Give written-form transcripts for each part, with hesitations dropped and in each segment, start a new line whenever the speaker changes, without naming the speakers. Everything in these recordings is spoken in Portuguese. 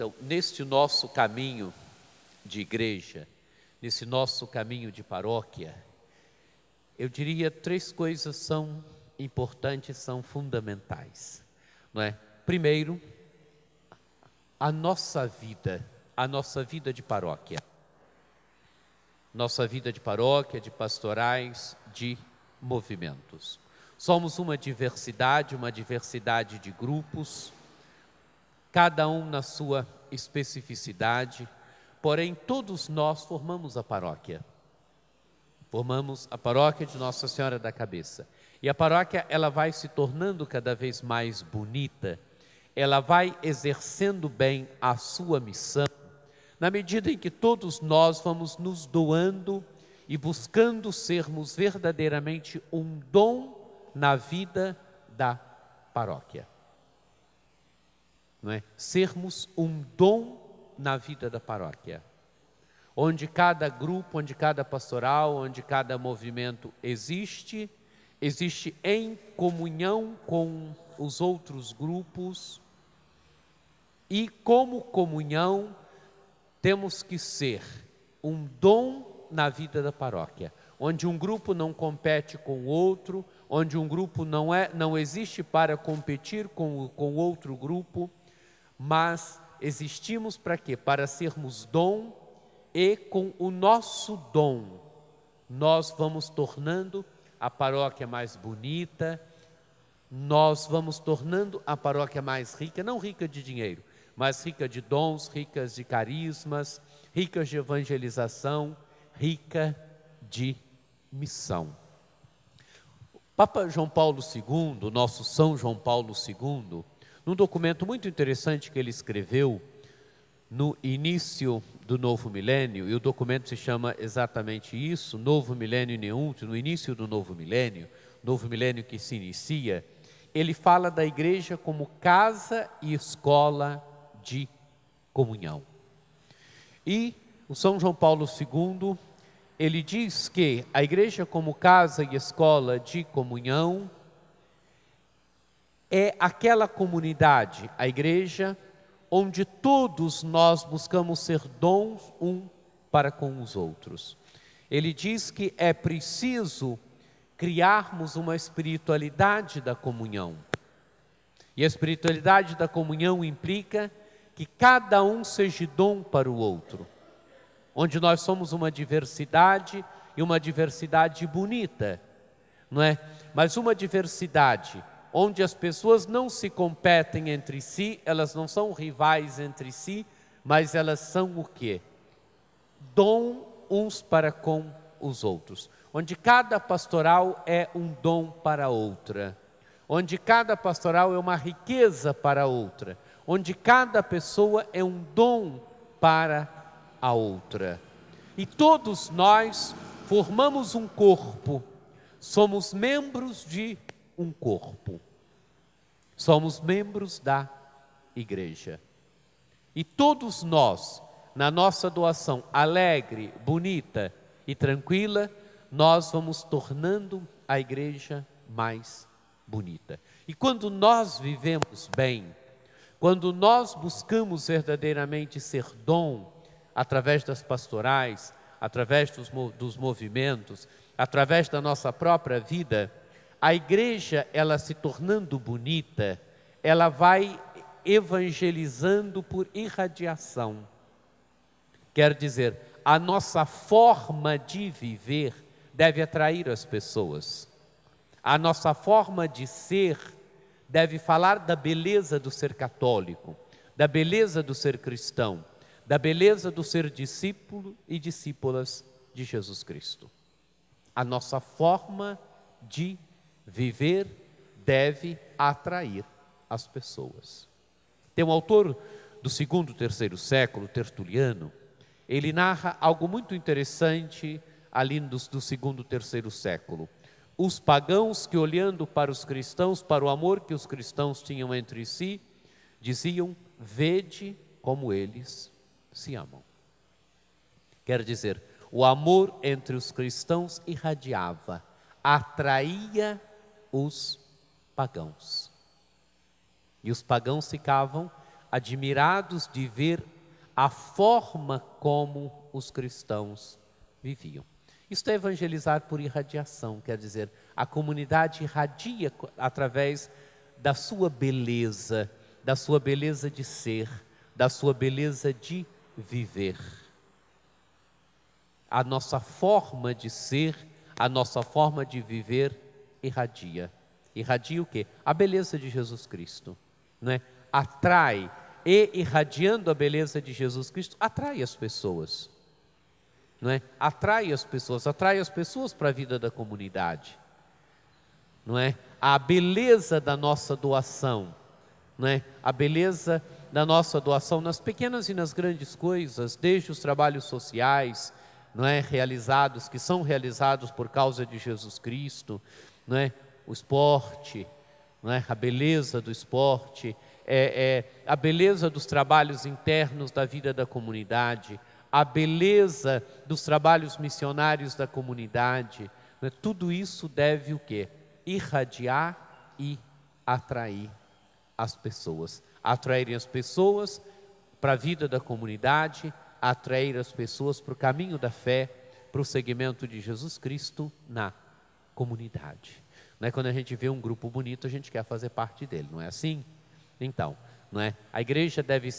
Então, neste nosso caminho de igreja, nesse nosso caminho de paróquia, eu diria 3 coisas são importantes, são fundamentais, não é? Primeiro, a nossa vida de paróquia. Nossa vida de paróquia, de pastorais, de movimentos. Somos uma diversidade de grupos, cada um na sua especificidade, porém todos nós formamos a paróquia. Formamos a paróquia de Nossa Senhora da Cabeça. E a paróquia, ela vai se tornando cada vez mais bonita, ela vai exercendo bem a sua missão, na medida em que todos nós vamos nos doando e buscando sermos verdadeiramente um dom na vida da paróquia. Não é? Sermos um dom na vida da paróquia. Onde cada grupo, onde cada pastoral, onde cada movimento existe em comunhão com os outros grupos, e como comunhão temos que ser um dom na vida da paróquia, onde um grupo não compete com o outro, onde um grupo não existe para competir com outro grupo, mas existimos para quê? Para sermos dom, e com o nosso dom nós vamos tornando a paróquia mais bonita, nós vamos tornando a paróquia mais rica, não rica de dinheiro, mas rica de dons, ricas de carismas, ricas de evangelização, rica de missão. Papa João Paulo II, nosso São João Paulo II, num documento muito interessante que ele escreveu no início do novo milênio, e o documento se chama exatamente isso, Novo Milênio Neunte, no início do novo milênio que se inicia, ele fala da igreja como casa e escola de comunhão. E o São João Paulo II, ele diz que a igreja como casa e escola de comunhão é aquela comunidade, a igreja, onde todos nós buscamos ser dons um para com os outros. Ele diz que é preciso criarmos uma espiritualidade da comunhão. E a espiritualidade da comunhão implica que cada um seja dom para o outro, onde nós somos uma diversidade, e uma diversidade bonita, não é? Mas uma diversidade onde as pessoas não se competem entre si, elas não são rivais entre si, mas elas são o quê? Dom uns para com os outros. Onde cada pastoral é um dom para outra. Onde cada pastoral é uma riqueza para outra. Onde cada pessoa é um dom para a outra. E todos nós formamos um corpo, somos membros de um corpo. Somos membros da igreja. E todos nós, na nossa doação alegre, bonita e tranquila, nós vamos tornando a igreja mais bonita. E quando nós vivemos bem, quando nós buscamos verdadeiramente ser dom, através das pastorais, através dos movimentos, através da nossa própria vida, a igreja, ela se tornando bonita, ela vai evangelizando por irradiação. Quer dizer, a nossa forma de viver deve atrair as pessoas. A nossa forma de ser deve falar da beleza do ser católico, da beleza do ser cristão, da beleza do ser discípulo e discípulas de Jesus Cristo. A nossa forma de viver deve atrair as pessoas. Tem um autor do 2º, 3º século, Tertuliano, ele narra algo muito interessante ali do 2º, 3º século. Os pagãos que, olhando para os cristãos, para o amor que os cristãos tinham entre si, diziam: vede como eles se amam. Quer dizer, o amor entre os cristãos irradiava, atraía os pagãos. E os pagãos ficavam admirados de ver a forma como os cristãos viviam. Isto é evangelizar por irradiação, quer dizer, a comunidade irradia através da sua beleza de ser, da sua beleza de viver. A nossa forma de ser, a nossa forma de viver irradia. Irradia o quê? A beleza de Jesus Cristo, não é? Atrai, e irradiando a beleza de Jesus Cristo, atrai as pessoas, não é? Atrai as pessoas para a vida da comunidade, não é? A beleza da nossa doação, não é? A beleza da nossa doação nas pequenas e nas grandes coisas, desde os trabalhos sociais, não é? Que são realizados por causa de Jesus Cristo, não é? O esporte, não é? A beleza do esporte, a beleza dos trabalhos internos da vida da comunidade, a beleza dos trabalhos missionários da comunidade, não é? Tudo isso deve o quê? Irradiar e atrair as pessoas. Atraírem as pessoas para a vida da comunidade, atrair as pessoas para o caminho da fé, para o seguimento de Jesus Cristo na comunidade. Não é? Quando a gente vê um grupo bonito, a gente quer fazer parte dele, não é assim? Então, não é? A igreja deve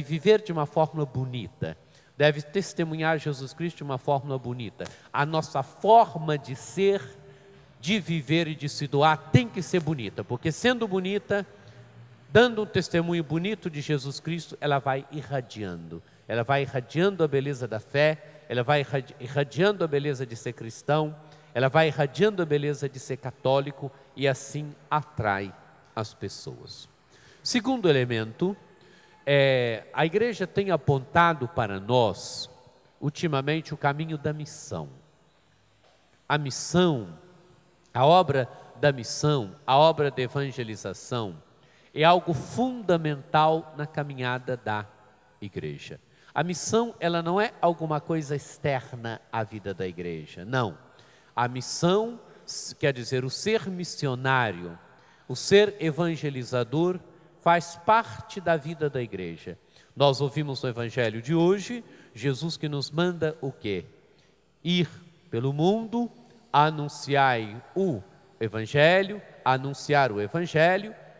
viver de uma forma bonita, deve testemunhar Jesus Cristo de uma forma bonita. A nossa forma de ser, de viver e de se doar tem que ser bonita, porque sendo bonita, dando um testemunho bonito de Jesus Cristo, ela vai irradiando a beleza da fé, ela vai irradiando a beleza de ser cristão, ela vai irradiando a beleza de ser católico e assim atrai as pessoas. Segundo elemento, a igreja tem apontado para nós, ultimamente, o caminho da missão. A missão, a obra da missão, a obra da evangelização, é algo fundamental na caminhada da igreja. A missão, ela não é alguma coisa externa à vida da igreja, não. A missão, quer dizer, o ser missionário, o ser evangelizador, faz parte da vida da igreja. Nós ouvimos no evangelho de hoje, Jesus que nos manda o quê? Ir pelo mundo, anunciar o evangelho,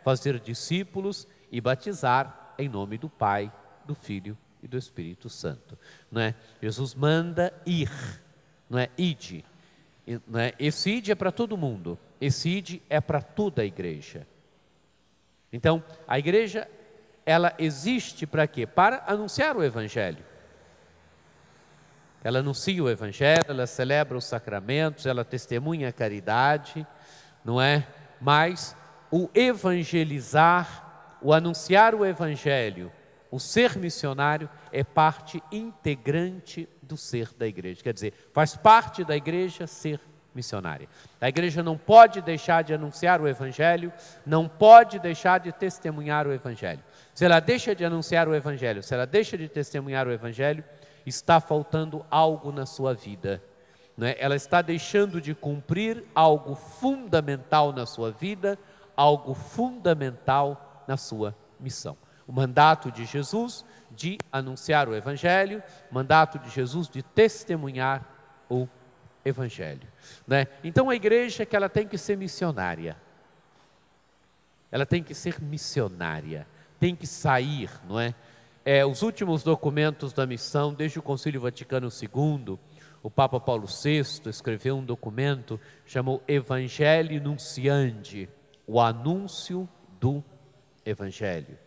fazer discípulos e batizar em nome do Pai, do Filho e do Espírito Santo, não é? Jesus manda ir, não é? Ide, não é? Esse ide é para todo mundo, esse ide é para toda a igreja. Então, a igreja, ela existe para quê? Para anunciar o evangelho. Ela anuncia o evangelho, ela celebra os sacramentos, ela testemunha a caridade, não é? Mas o evangelizar, o anunciar o evangelho, o ser missionário é parte integrante do ser da igreja. Quer dizer, faz parte da igreja ser missionária. A igreja não pode deixar de anunciar o evangelho, não pode deixar de testemunhar o evangelho. Se ela deixa de anunciar o evangelho, se ela deixa de testemunhar o evangelho, está faltando algo na sua vida, não é? Ela está deixando de cumprir algo fundamental na sua vida, algo fundamental na sua missão. O mandato de Jesus de anunciar o evangelho, o mandato de Jesus de testemunhar o evangelho, né? Então a igreja, que ela tem que ser missionária, ela tem que ser missionária, tem que sair, não é? Os últimos documentos da missão, desde o Concílio Vaticano II, o Papa Paulo VI escreveu um documento, chamou Evangelii Nuntiandi, o anúncio do evangelho.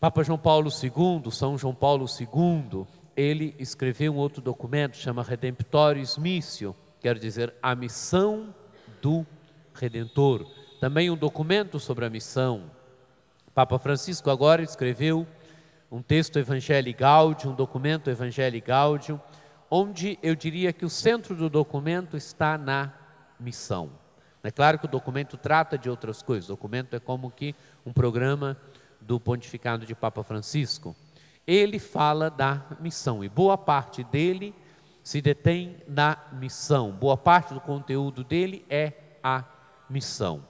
Papa João Paulo II, São João Paulo II, ele escreveu um outro documento, chama Redemptoris Missio, quer dizer, a missão do Redentor. Também um documento sobre a missão. Papa Francisco agora escreveu um texto Evangelii Gaudium, um documento Evangelii Gaudium, onde eu diria que o centro do documento está na missão. É claro que o documento trata de outras coisas, o documento é como que um programa do pontificado de Papa Francisco. Ele fala da missão e boa parte dele se detém na missão, boa parte do conteúdo dele é a missão.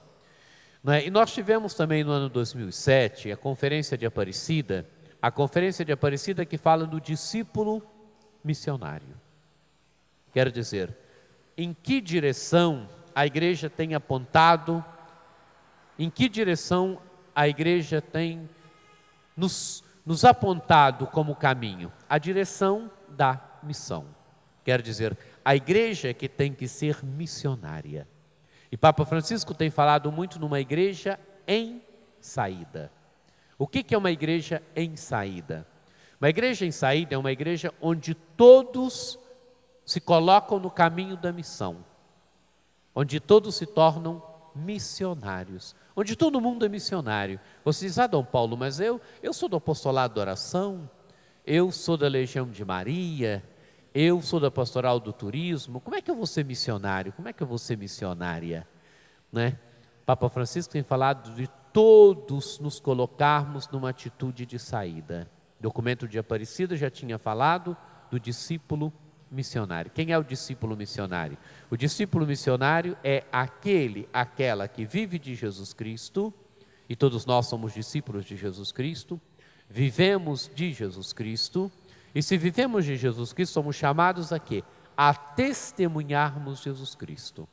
não é? E nós tivemos também no ano 2007 a Conferência de Aparecida, que fala do discípulo missionário. Quero dizer, em que direção a igreja tem apontado, em que direção a igreja tem nos apontado como caminho? A direção da missão. Quer dizer, a igreja é que tem que ser missionária. E Papa Francisco tem falado muito numa igreja em saída. O que é uma igreja em saída? Uma igreja em saída é uma igreja onde todos se colocam no caminho da missão, onde todos se tornam missionários, onde todo mundo é missionário. Você diz, Dom Paulo, mas eu sou do apostolado da oração, eu sou da Legião de Maria, eu sou da pastoral do turismo, como é que eu vou ser missionário? Como é que eu vou ser missionária? Né? Papa Francisco tem falado de todos nos colocarmos numa atitude de saída. O documento de Aparecida já tinha falado do discípulo missionário. Quem é o discípulo missionário? O discípulo missionário é aquela que vive de Jesus Cristo, e todos nós somos discípulos de Jesus Cristo, vivemos de Jesus Cristo, e se vivemos de Jesus Cristo, somos chamados a quê? A testemunharmos Jesus Cristo.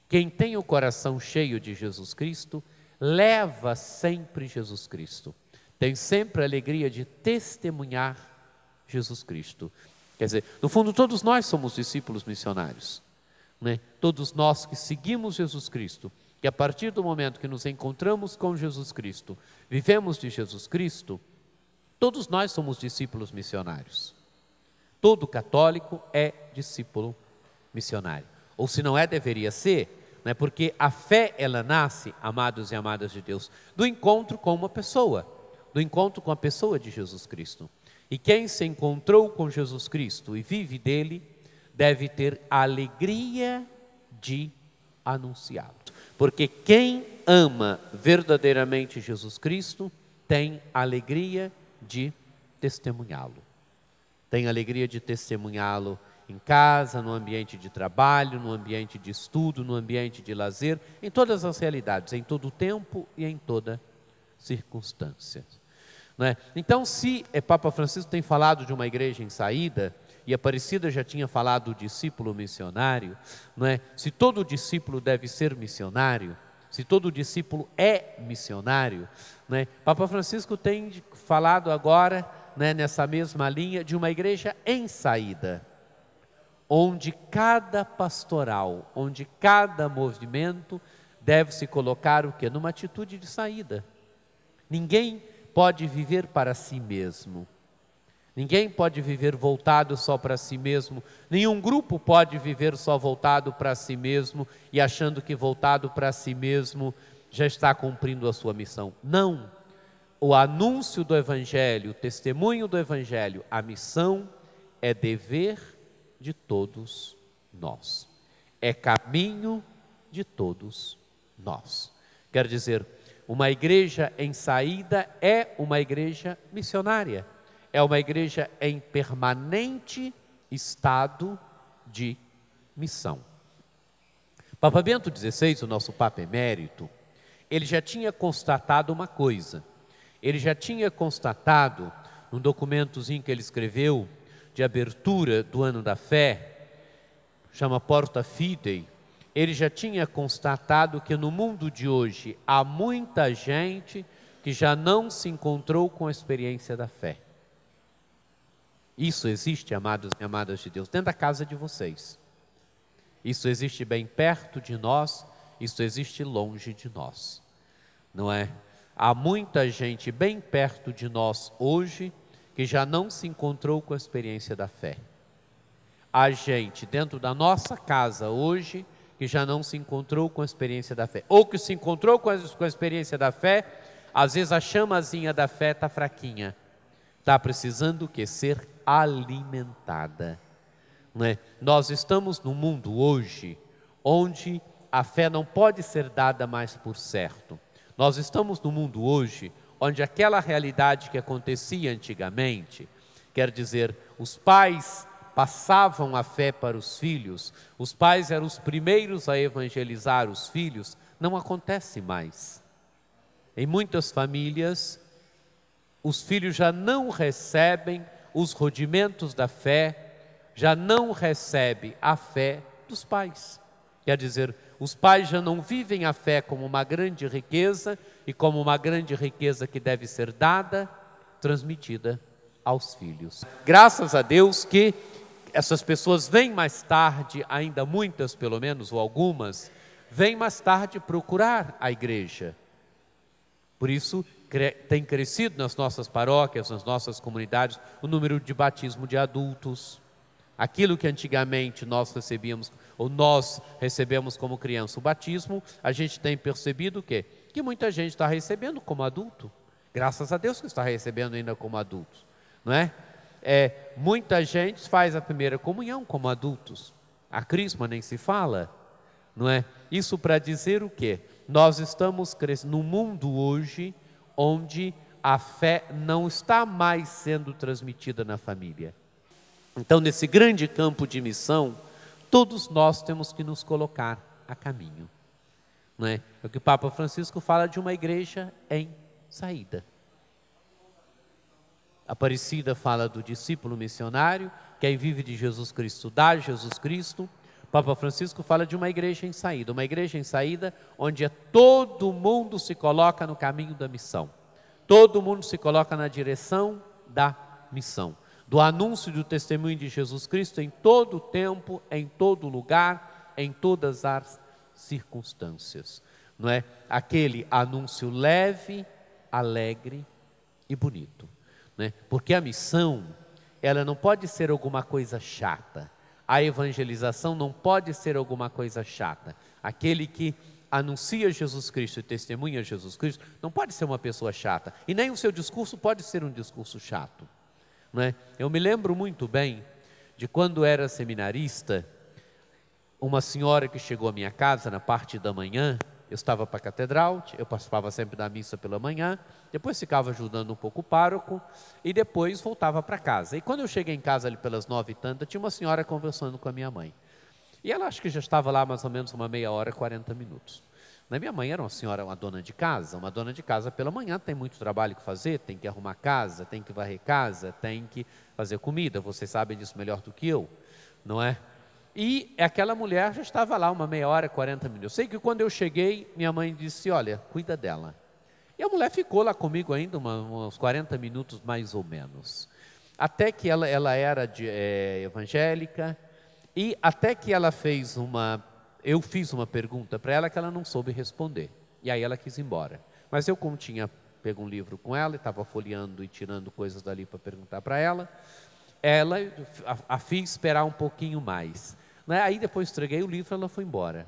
Quem tem o coração cheio de Jesus Cristo, leva sempre Jesus Cristo. Tem sempre a alegria de testemunhar Jesus Cristo. Quer dizer, no fundo todos nós somos discípulos missionários, né? Todos nós que seguimos Jesus Cristo, que a partir do momento que nos encontramos com Jesus Cristo, vivemos de Jesus Cristo, todos nós somos discípulos missionários. Todo católico é discípulo missionário. Ou se não é, deveria ser, né? Porque a fé, ela nasce, amados e amadas de Deus, do encontro com uma pessoa, do encontro com a pessoa de Jesus Cristo. E quem se encontrou com Jesus Cristo e vive dele, deve ter a alegria de anunciá-lo. Porque quem ama verdadeiramente Jesus Cristo, tem a alegria de testemunhá-lo. Tem a alegria de testemunhá-lo em casa, no ambiente de trabalho, no ambiente de estudo, no ambiente de lazer, em todas as realidades, em todo o tempo e em toda circunstância. Não é? Então, se Papa Francisco tem falado de uma igreja em saída, e Aparecida já tinha falado do discípulo missionário, não é? Se todo discípulo deve ser missionário, se todo discípulo é missionário, não é? Papa Francisco tem falado agora, né, nessa mesma linha, de uma igreja em saída, onde cada pastoral, onde cada movimento deve se colocar o quê? Numa atitude de saída. Ninguém pode viver para si mesmo. Ninguém pode viver voltado só para si mesmo. Nenhum grupo pode viver só voltado para si mesmo e achando que voltado para si mesmo já está cumprindo a sua missão. Não. O anúncio do Evangelho, o testemunho do Evangelho, a missão é dever de todos nós. É caminho de todos nós. Quer dizer, uma igreja em saída é uma igreja missionária, é uma igreja em permanente estado de missão. Papa Bento XVI, o nosso Papa Emérito, ele já tinha constatado uma coisa, ele já tinha constatado, num documentozinho que ele escreveu, de abertura do Ano da Fé, chama Porta Fidei, ele já tinha constatado que no mundo de hoje há muita gente que já não se encontrou com a experiência da fé. Isso existe, amados e amadas de Deus, dentro da casa de vocês. Isso existe bem perto de nós, isso existe longe de nós. Não é? Há muita gente bem perto de nós hoje que já não se encontrou com a experiência da fé. Há gente dentro da nossa casa hoje que já não se encontrou com a experiência da fé, ou que se encontrou com a experiência da fé, às vezes a chamazinha da fé está fraquinha, está precisando o quê? Ser alimentada. Não é? Nós estamos num mundo hoje, onde a fé não pode ser dada mais por certo. Nós estamos num mundo hoje, onde aquela realidade que acontecia antigamente, quer dizer, os pais passavam a fé para os filhos, os pais eram os primeiros a evangelizar os filhos, não acontece mais. Em muitas famílias, os filhos já não recebem os rudimentos da fé, já não recebem a fé dos pais. Quer dizer, os pais já não vivem a fé como uma grande riqueza e como uma grande riqueza que deve ser dada, transmitida aos filhos. Graças a Deus que essas pessoas vêm mais tarde, ainda muitas pelo menos, ou algumas, vêm mais tarde procurar a igreja. Por isso, tem crescido nas nossas paróquias, nas nossas comunidades, o número de batismo de adultos. Aquilo que antigamente nós recebíamos, ou nós recebemos como criança o batismo, a gente tem percebido o quê? Que muita gente está recebendo como adulto. Graças a Deus que está recebendo ainda como adultos, não é? Muita gente faz a primeira comunhão como adultos. A crisma nem se fala, não é? Isso para dizer o quê? Nós estamos num mundo hoje onde a fé não está mais sendo transmitida na família. Então, nesse grande campo de missão, todos nós temos que nos colocar a caminho, não é? É o que o Papa Francisco fala de uma igreja em saída. Aparecida fala do discípulo missionário, quem vive de Jesus Cristo dá Jesus Cristo. Papa Francisco fala de uma igreja em saída onde todo mundo se coloca no caminho da missão, todo mundo se coloca na direção da missão, do anúncio do testemunho de Jesus Cristo em todo o tempo, em todo lugar, em todas as circunstâncias, não é? Aquele anúncio leve, alegre e bonito, né? Porque a missão, ela não pode ser alguma coisa chata. A evangelização não pode ser alguma coisa chata. Aquele que anuncia Jesus Cristo e testemunha Jesus Cristo não pode ser uma pessoa chata. E nem o seu discurso pode ser um discurso chato, não é? Eu me lembro muito bem de quando era seminarista, uma senhora que chegou à minha casa na parte da manhã. Eu estava para a catedral, eu participava sempre da missa pela manhã, depois ficava ajudando um pouco o pároco e depois voltava para casa. E quando eu cheguei em casa ali pelas 9h30, tinha uma senhora conversando com a minha mãe. E ela acho que já estava lá mais ou menos uma meia hora, 40 minutos. A minha mãe era uma senhora, uma dona de casa pela manhã tem muito trabalho que fazer, tem que arrumar casa, tem que varrer casa, tem que fazer comida, vocês sabem disso melhor do que eu, não é? E aquela mulher já estava lá uma meia hora, 40 minutos. Eu sei que quando eu cheguei, minha mãe disse, olha, cuida dela. E a mulher ficou lá comigo ainda uns 40 minutos mais ou menos. Até que ela era evangélica, e até que ela eu fiz uma pergunta para ela que ela não soube responder. E aí ela quis ir embora. Mas eu, como tinha pego um livro com ela, e estava folheando e tirando coisas dali para perguntar para ela a fiz esperar um pouquinho mais. Aí depois entreguei o livro, ela foi embora.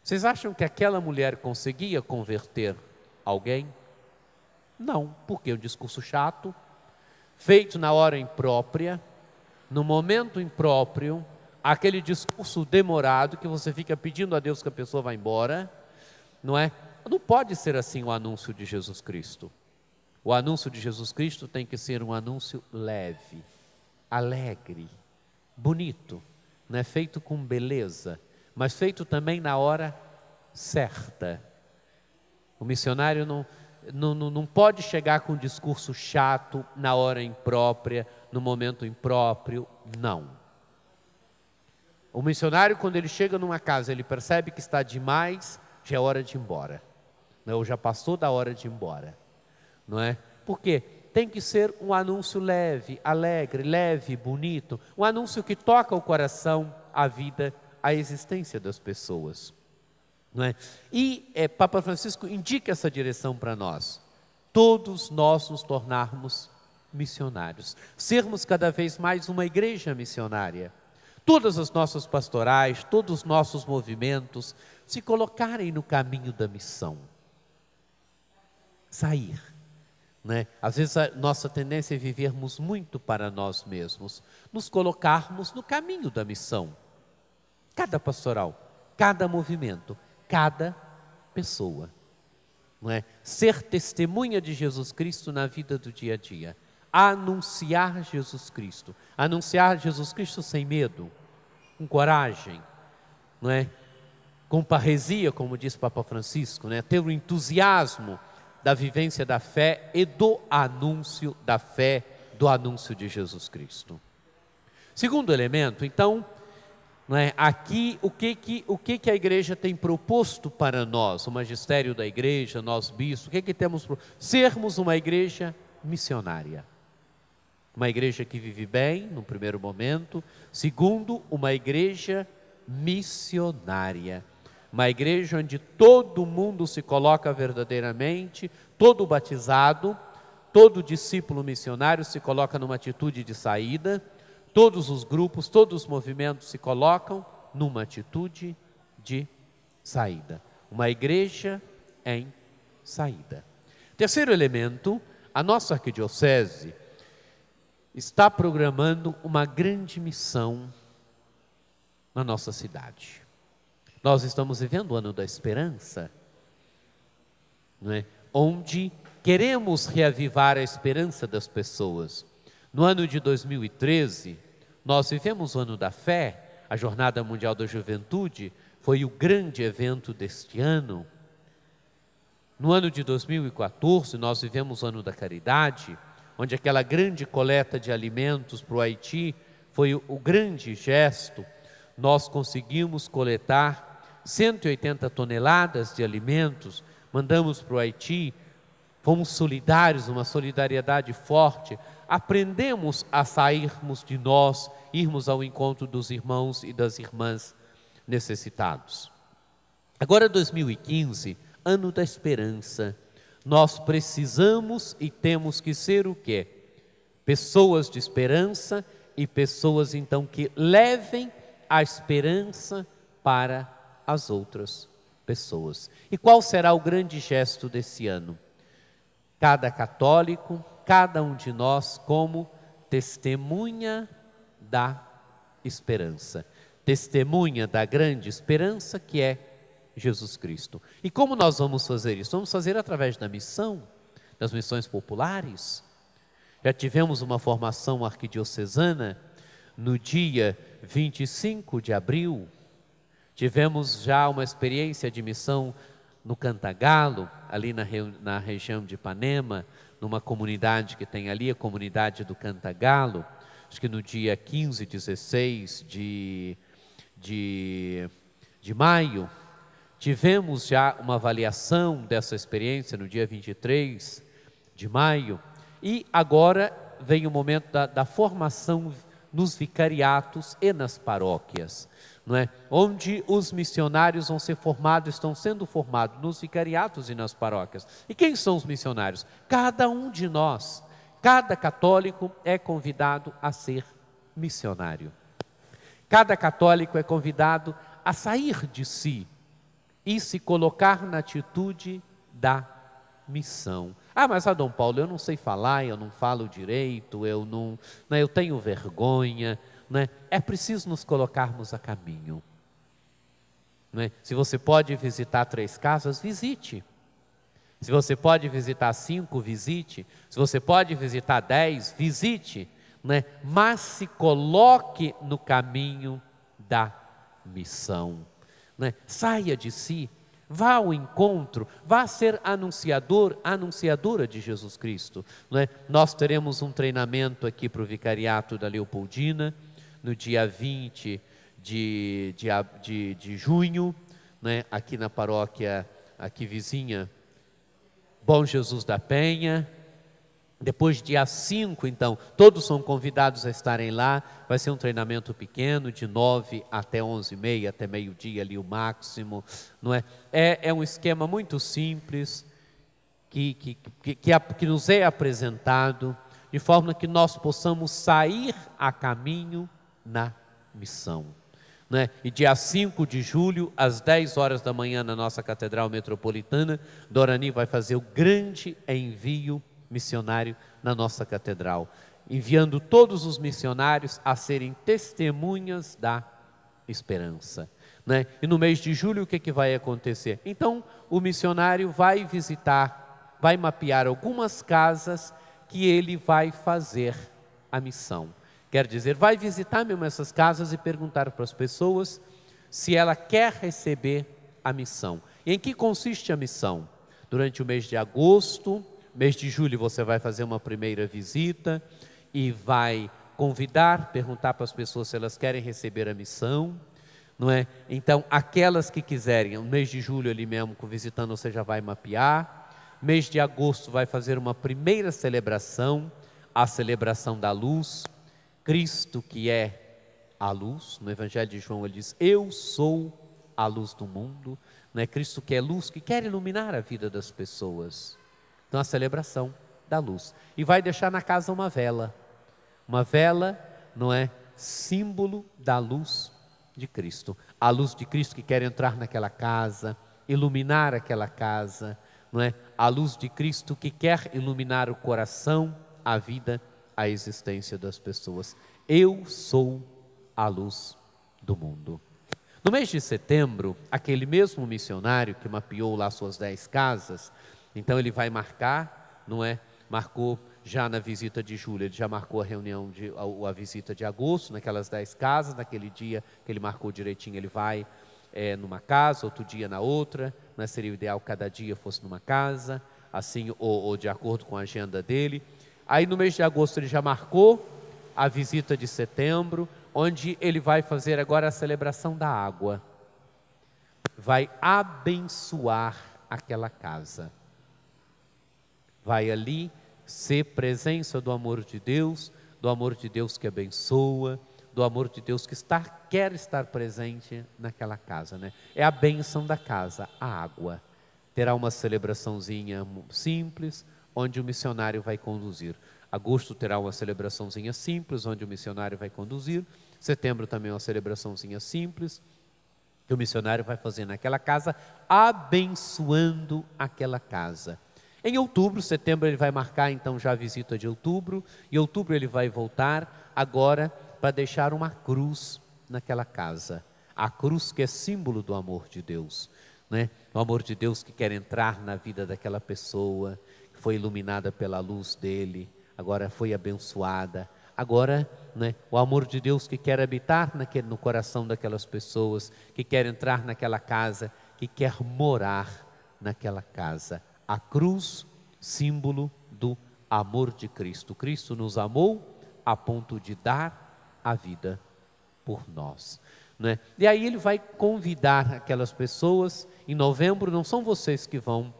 Vocês acham que aquela mulher conseguia converter alguém? Não, porque um discurso chato, feito na hora imprópria, no momento impróprio, aquele discurso demorado que você fica pedindo a Deus que a pessoa vá embora, não é? Não pode ser assim o anúncio de Jesus Cristo. O anúncio de Jesus Cristo tem que ser um anúncio leve, alegre, bonito, não é? Feito com beleza, mas feito também na hora certa. O missionário não pode chegar com um discurso chato na hora imprópria, no momento impróprio, não. O missionário, quando ele chega numa casa, ele percebe que está demais, já é hora de ir embora, ou já passou da hora de ir embora, não é? Por quê? Tem que ser um anúncio leve, alegre, leve, bonito, um anúncio que toca o coração, a vida, a existência das pessoas, não é? E Papa Francisco indica essa direção para nós, todos nós nos tornarmos missionários, sermos cada vez mais uma igreja missionária, todas as nossas pastorais, todos os nossos movimentos se colocarem no caminho da missão, sair. Né? Às vezes a nossa tendência é vivermos muito para nós mesmos, nos colocarmos no caminho da missão. Cada pastoral, cada movimento, cada pessoa, não é? Ser testemunha de Jesus Cristo na vida do dia a dia, anunciar Jesus Cristo. Anunciar Jesus Cristo sem medo, com coragem, não é? Com parresia, como diz Papa Francisco, né? Ter o entusiasmo da vivência da fé e do anúncio da fé, do anúncio de Jesus Cristo. Segundo elemento, então, não é? Aqui o que a igreja tem proposto para nós, o magistério da igreja, nós bispos, o que temos? Sermos uma igreja missionária. Uma igreja que vive bem, no primeiro momento. Segundo, uma igreja missionária. Uma igreja onde todo mundo se coloca verdadeiramente, todo batizado, todo discípulo missionário se coloca numa atitude de saída, todos os grupos, todos os movimentos se colocam numa atitude de saída. Uma igreja em saída. Terceiro elemento, a nossa arquidiocese está programando uma grande missão na nossa cidade. Nós estamos vivendo o ano da esperança, não é? Onde queremos reavivar a esperança das pessoas. No ano de 2013, nós vivemos o ano da fé, a Jornada Mundial da Juventude foi o grande evento deste ano. No ano de 2014, nós vivemos o ano da caridade, onde aquela grande coleta de alimentos para o Haiti foi o grande gesto. Nós conseguimos coletar 180 toneladas de alimentos, mandamos para o Haiti, fomos solidários, uma solidariedade forte, aprendemos a sairmos de nós, irmos ao encontro dos irmãos e das irmãs necessitados. Agora 2015, ano da esperança, nós precisamos e temos que ser o quê? Pessoas de esperança e pessoas então que levem a esperança para as outras pessoas. E qual será o grande gesto desse ano? Cada católico, cada um de nós como testemunha da esperança, testemunha da grande esperança que é Jesus Cristo. E como nós vamos fazer isso? Vamos fazer através da missão, das missões populares. Já tivemos uma formação arquidiocesana no dia 25 de abril, tivemos já uma experiência de missão no Cantagalo, ali na região de Ipanema, numa comunidade que tem ali, a comunidade do Cantagalo, acho que no dia 15, 16 de maio, tivemos já uma avaliação dessa experiência no dia 23 de maio, e agora vem o momento da formação nos vicariatos e nas paróquias, não é? Onde os missionários vão ser formados, estão sendo formados nos vicariatos e nas paróquias. E quem são os missionários? Cada um de nós, cada católico é convidado a ser missionário. Cada católico é convidado a sair de si e se colocar na atitude da missão. Ah, mas Dom Paulo, eu não sei falar, eu não falo direito, eu tenho vergonha, né? É preciso nos colocarmos a caminho, né? Se você pode visitar 3 casas, visite. Se você pode visitar 5, visite. Se você pode visitar 10, visite, né? Mas se coloque no caminho da missão, né? Saia de si, vá ao encontro, vá ser anunciador, anunciadora de Jesus Cristo, não é? Nós teremos um treinamento aqui para o vicariato da Leopoldina, no dia 20 de junho, né? Aqui na paróquia, aqui vizinha, Bom Jesus da Penha. Depois, dia 5, então, todos são convidados a estarem lá. Vai ser um treinamento pequeno, de 9 até 11h30, até meio-dia ali o máximo, não é? É um esquema muito simples, que nos é apresentado, de forma que nós possamos sair a caminho na missão, não é? E dia 5 de julho, às 10 horas da manhã, na nossa Catedral Metropolitana, Dorani vai fazer o grande envio missionário na nossa catedral, enviando todos os missionários a serem testemunhas da esperança, né? E no mês de julho o que vai acontecer? Então o missionário vai visitar, vai mapear algumas casas que ele vai fazer a missão. Quer dizer, vai visitar mesmo essas casas e perguntar para as pessoas se ela quer receber a missão. E em que consiste a missão? Durante o mês de agosto, mês de julho você vai fazer uma primeira visita e vai convidar, perguntar para as pessoas se elas querem receber a missão, não é? Então, aquelas que quiserem, no mês de julho ali mesmo, visitando, você já vai mapear. Mês de agosto vai fazer uma primeira celebração, a celebração da luz. Cristo, que é a luz, no Evangelho de João ele diz: eu sou a luz do mundo, não é? Cristo que é luz, que quer iluminar a vida das pessoas. Então a celebração da luz, e vai deixar na casa uma vela, não é? Símbolo da luz de Cristo, a luz de Cristo que quer entrar naquela casa, iluminar aquela casa, não é? A luz de Cristo que quer iluminar o coração, a vida, a existência das pessoas. Eu sou a luz do mundo. No mês de setembro, aquele mesmo missionário que mapeou lá suas 10 casas, então ele vai marcar, não é? Marcou já na visita de julho, ele já marcou a reunião, a visita de agosto, naquelas 10 casas, naquele dia que ele marcou direitinho, ele vai numa casa, outro dia na outra, né? Seria o ideal que cada dia fosse numa casa, assim, ou de acordo com a agenda dele. Aí no mês de agosto ele já marcou a visita de setembro, onde ele vai fazer agora a celebração da água, vai abençoar aquela casa, vai ali ser presença do amor de Deus que abençoa, do amor de Deus que quer estar presente naquela casa, né? É a bênção da casa, a água. Terá uma celebraçãozinha simples, onde o missionário vai conduzir. Agosto terá uma celebraçãozinha simples, onde o missionário vai conduzir. Setembro também uma celebraçãozinha simples, que o missionário vai fazer naquela casa, abençoando aquela casa. Em outubro, setembro ele vai marcar então já a visita de outubro, e outubro ele vai voltar agora para deixar uma cruz naquela casa. A cruz que é símbolo do amor de Deus, né? O amor de Deus que quer entrar na vida daquela pessoa, que foi iluminada pela luz dele, agora foi abençoada. Agora, né, o amor de Deus que quer habitar no coração daquelas pessoas, que quer entrar naquela casa, que quer morar naquela casa. A cruz, símbolo do amor de Cristo. Cristo nos amou a ponto de dar a vida por nós, né? E aí ele vai convidar aquelas pessoas. Em novembro não são vocês que vão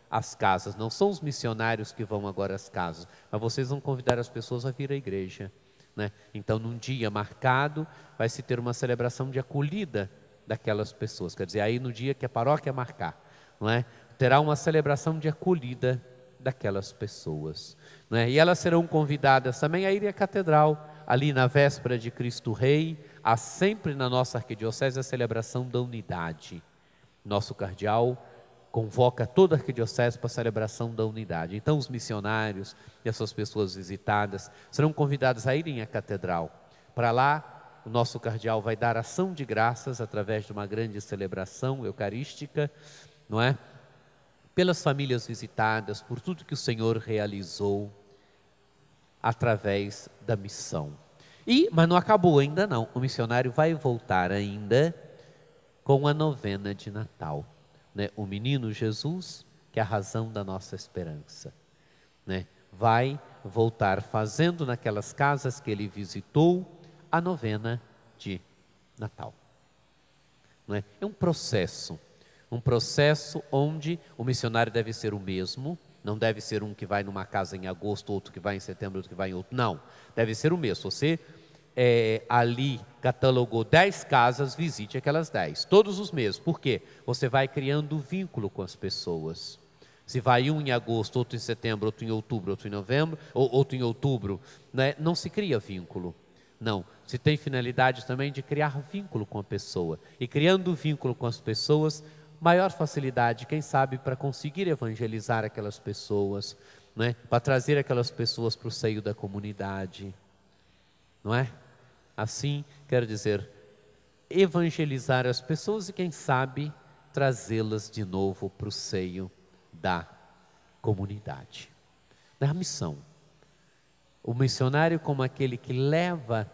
às casas, não são os missionários que vão agora às casas, mas vocês vão convidar as pessoas a vir à igreja, né? Então num dia marcado vai se ter uma celebração de acolhida daquelas pessoas, quer dizer, aí no dia que a paróquia marcar, não é? Terá uma celebração de acolhida daquelas pessoas, não é? E elas serão convidadas também a ir à catedral, ali na véspera de Cristo Rei. Há sempre na nossa arquidiocese a celebração da unidade. Nosso cardeal convoca toda a arquidiocese para a celebração da unidade. Então os missionários e essas pessoas visitadas serão convidados a irem à catedral. Para lá, o nosso cardeal vai dar ação de graças através de uma grande celebração eucarística, não é? Pelas famílias visitadas, por tudo que o Senhor realizou através da missão. Mas não acabou ainda não, o missionário vai voltar ainda com a novena de Natal, né? O menino Jesus, que é a razão da nossa esperança, né? Vai voltar fazendo naquelas casas que ele visitou a novena de Natal, não é? É um processo onde o missionário deve ser o mesmo. Não deve ser um que vai numa casa em agosto, outro que vai em setembro, outro que vai em outro. Não, deve ser o mesmo. Você ali catalogou 10 casas, visite aquelas 10, todos os mesmos. Por quê? Você vai criando vínculo com as pessoas. Se vai um em agosto, outro em setembro, outro em outubro, outro em novembro, ou outro em outubro, né? Não se cria vínculo. Não, se tem finalidade também de criar vínculo com a pessoa. E criando vínculo com as pessoas, maior facilidade, quem sabe, para conseguir evangelizar aquelas pessoas, não é? Para trazer aquelas pessoas para o seio da comunidade, não é? Assim, quero dizer, evangelizar as pessoas e quem sabe trazê-las de novo para o seio da comunidade. É a missão. O missionário como aquele que leva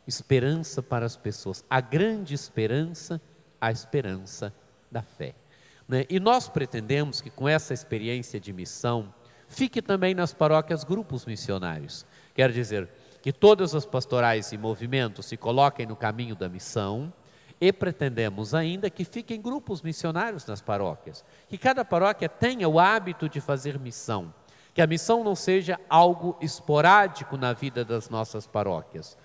esperança para as pessoas, a grande esperança, a esperança da fé, né? E nós pretendemos que com essa experiência de missão, fique também nas paróquias grupos missionários. Quer dizer, que todas as pastorais e movimentos se coloquem no caminho da missão, e pretendemos ainda que fiquem grupos missionários nas paróquias, que cada paróquia tenha o hábito de fazer missão, que a missão não seja algo esporádico na vida das nossas paróquias,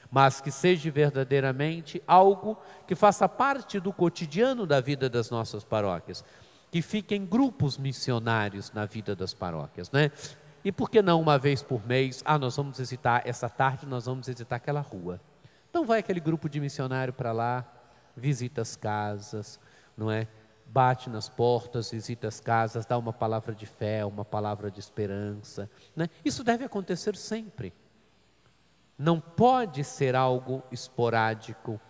mas que seja verdadeiramente algo que faça parte do cotidiano da vida das nossas paróquias, que fiquem grupos missionários na vida das paróquias, né? E por que não uma vez por mês, nós vamos visitar, essa tarde nós vamos visitar aquela rua. Então vai aquele grupo de missionário para lá, visita as casas, não é? Bate nas portas, visita as casas, dá uma palavra de fé, uma palavra de esperança, né? Isso deve acontecer sempre. Não pode ser algo esporádico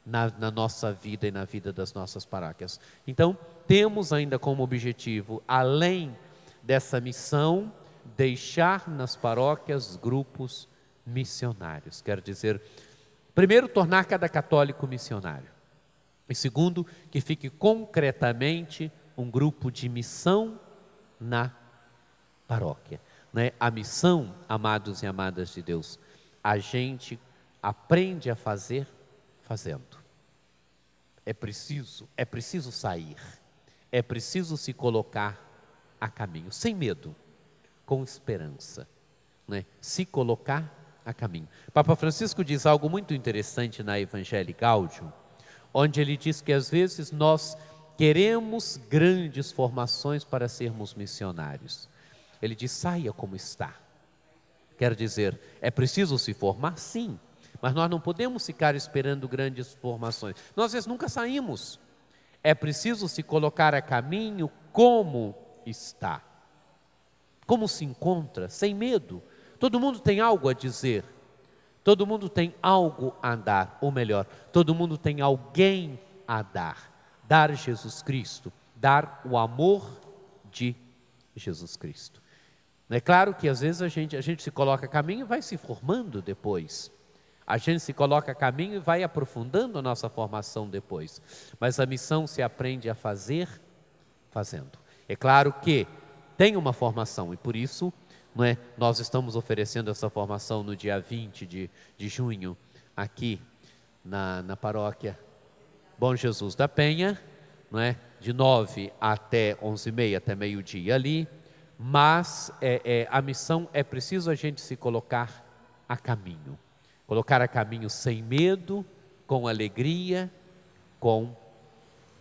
na nossa vida e na vida das nossas paróquias. Então, temos ainda como objetivo, além dessa missão, deixar nas paróquias grupos missionários. Quer dizer, primeiro, tornar cada católico missionário. E segundo, que fique concretamente um grupo de missão na paróquia, né? A missão, amados e amadas de Deus, a gente aprende a fazer fazendo. É preciso sair, é preciso se colocar a caminho, sem medo, com esperança, né? Se colocar a caminho. Papa Francisco diz algo muito interessante na Evangelii Gaudium, onde ele diz que às vezes nós queremos grandes formações para sermos missionários. Ele diz: saia como está. Quer dizer, é preciso se formar? Sim, mas nós não podemos ficar esperando grandes formações. Nós às vezes nunca saímos. É preciso se colocar a caminho como está. Como se encontra, sem medo. Todo mundo tem algo a dizer. Todo mundo tem algo a dar, ou melhor, todo mundo tem alguém a dar. Dar Jesus Cristo, dar o amor de Jesus Cristo. É claro que às vezes a gente se coloca a caminho e vai se formando depois. A gente se coloca a caminho e vai aprofundando a nossa formação depois. Mas a missão se aprende a fazer fazendo. É claro que tem uma formação e por isso, não é, nós estamos oferecendo essa formação no dia 20 de junho, aqui na paróquia Bom Jesus da Penha, não é, de 9 até 11h30, até meio-dia ali. Mas a missão é preciso a gente se colocar a caminho. Colocar a caminho sem medo, com alegria, com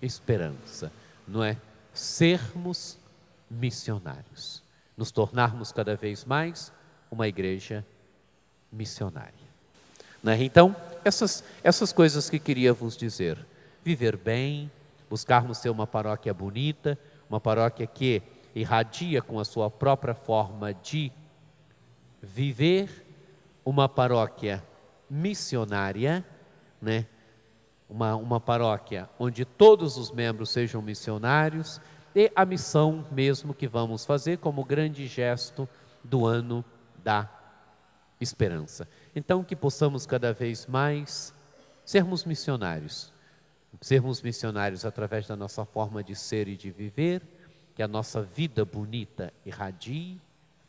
esperança. Não é? Sermos missionários. Nos tornarmos cada vez mais uma igreja missionária. Não é? Então, essas coisas que queria vos dizer. Viver bem, buscarmos ter uma paróquia bonita, uma paróquia que irradia com a sua própria forma de viver, uma paróquia missionária, né? Uma paróquia onde todos os membros sejam missionários, e a missão mesmo que vamos fazer como grande gesto do ano da esperança. Então que possamos cada vez mais sermos missionários através da nossa forma de ser e de viver, que a nossa vida bonita irradie,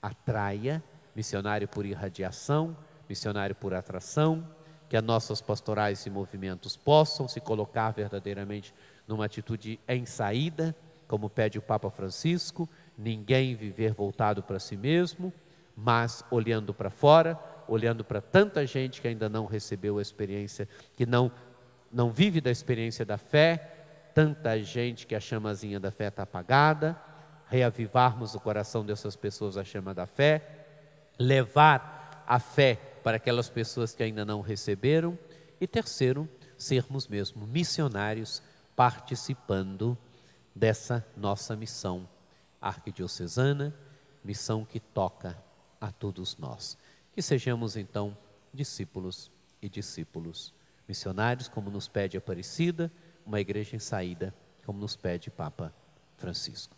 atraia, missionário por irradiação, missionário por atração, que as nossas pastorais e movimentos possam se colocar verdadeiramente numa atitude em saída, como pede o Papa Francisco, ninguém viver voltado para si mesmo, mas olhando para fora, olhando para tanta gente que ainda não recebeu a experiência, que não vive da experiência da fé, tanta gente que a chamazinha da fé está apagada, reavivarmos no coração dessas pessoas a chama da fé, levar a fé para aquelas pessoas que ainda não receberam, e terceiro, sermos mesmo missionários participando dessa nossa missão arquidiocesana, missão que toca a todos nós. Que sejamos então discípulos e discípulos missionários, como nos pede Aparecida, uma igreja em saída, como nos pede Papa Francisco.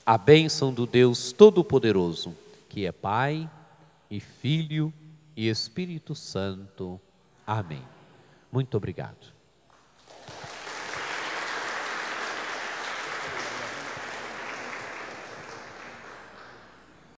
A bênção do Deus Todo-Poderoso, que é Pai, e Filho e Espírito Santo. Amém. Muito obrigado.